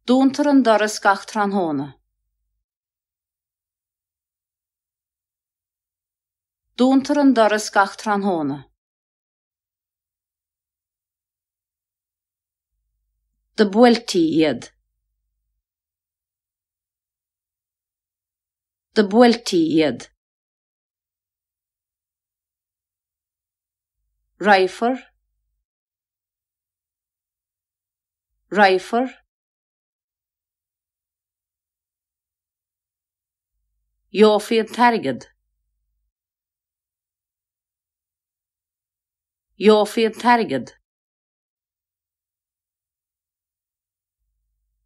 Dúntar an doras gach tráthnóna. Dúntar an doras gach tráthnóna. De buailtí iad. De buailtí iad. Raifar. Raifar. Jófi an targad. Jófi an targad.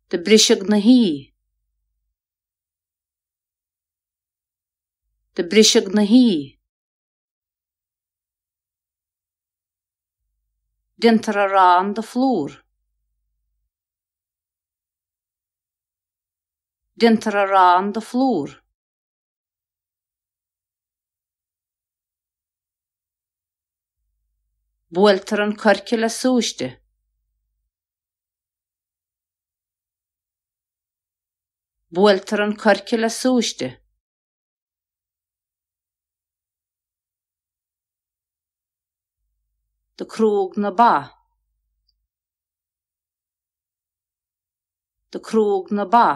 De brisig na hí. De brisig na hí. Dintar a rán de flúr. Dintar a rán de flúr. Buailtar an corci le súiste. Buailtar an corci le súiste. De crúg na ba. De crúg na ba.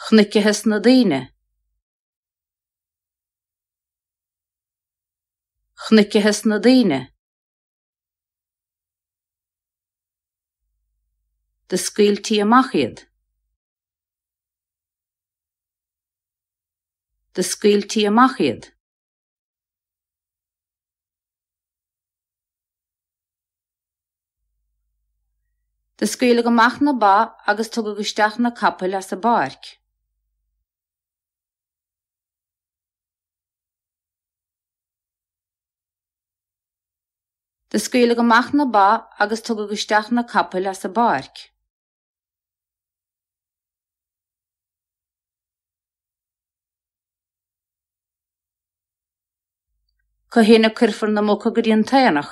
Chnicithes na daoine. Chnicithes na daoine. De scaoiltí amach iad. De scaoiltí amach iad. De scaoileadh amach na ba agus tugadh isteach na capall as a barc. De scaoileadh amach na ba agus tugadh isteach na capall as a barc. Cohéna cirfar na mucha go dtí an taonach.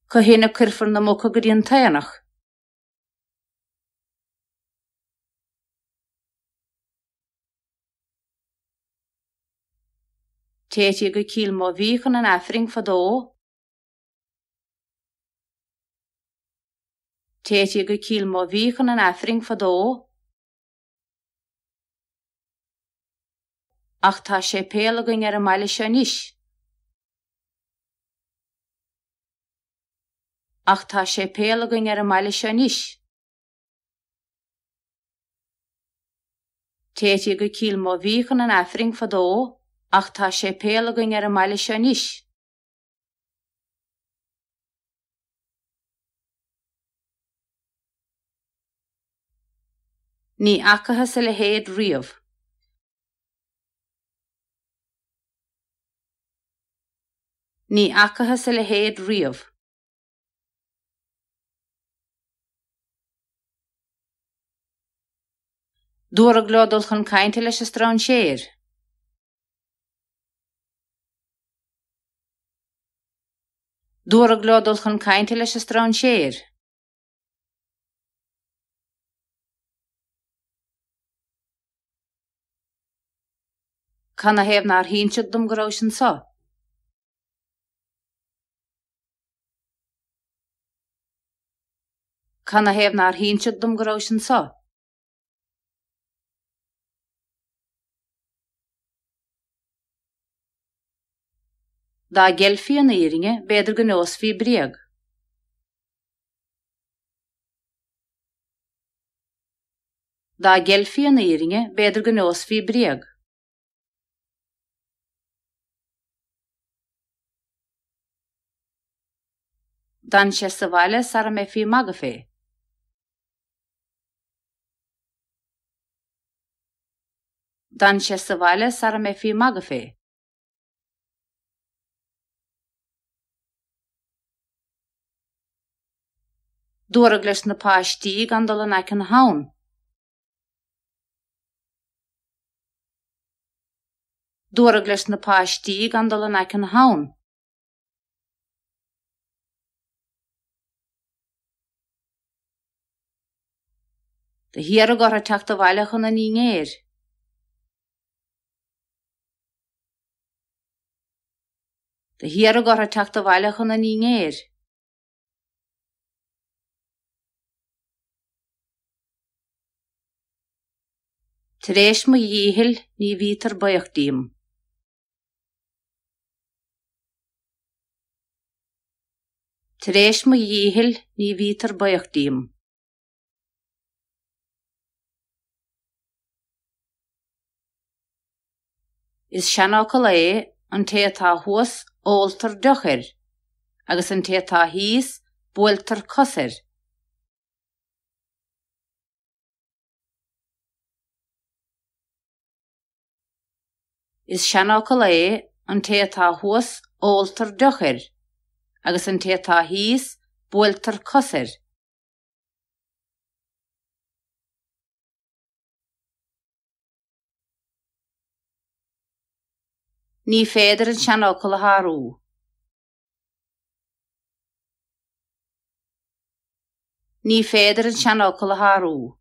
Cohéna cirfar na mucha go dtí an taonach. Téití go cíl má bhíchan an afring fadó. Téití go cíl má bhíchan an afring fadó. Ach tá sé péalagan ar a mbaile seo níos. Ach tá sé péalagan ar a mbaile seo níos. Téití go cíl má bhíchan an afring fadó. Ach tá sé péalagan ar a mbaile seo níos. Ní acatha sa le héad riamh. Ní acatha sa le héad riamh. Dúir a gládul chun cainte leis a strán séir. Dúir a gládul chun cainte leis a strán séir. Canna hebh nar hínseach dom go raibh sin sa. Canna hebh nar hínseach dom go raibh sin sa. Dá gelfí an éiringe beidir go nós fí briag. Dá gelfí an éiringe beidir go nós fí briag. Dan sé sa bhaile sar a mé fí maga fé. Dan sé sa bhaile sar a mé fí maga fé. Dúir a gleis na páistí gandal an aic an haun. dúrag leis na páistí gandal an ag an haun. De hiar agor a teachta bhailech an ní ngéir. De hiar agor a teachta bhailech an ní ngéir. Tréis mo dhíhil ní vítar baochtím. Tréis mo dhíhil ní vítar baochtím. Is seanócail é an téatá thuas óiltar dochir, agus an téatá híos builtar cosir. Is seanócail é an téatá thuas óiltar dochir, agus an téatá híos builtar cosir. Ní féidir an seanócail a tharú. Ní féidir an seanócail a tharú.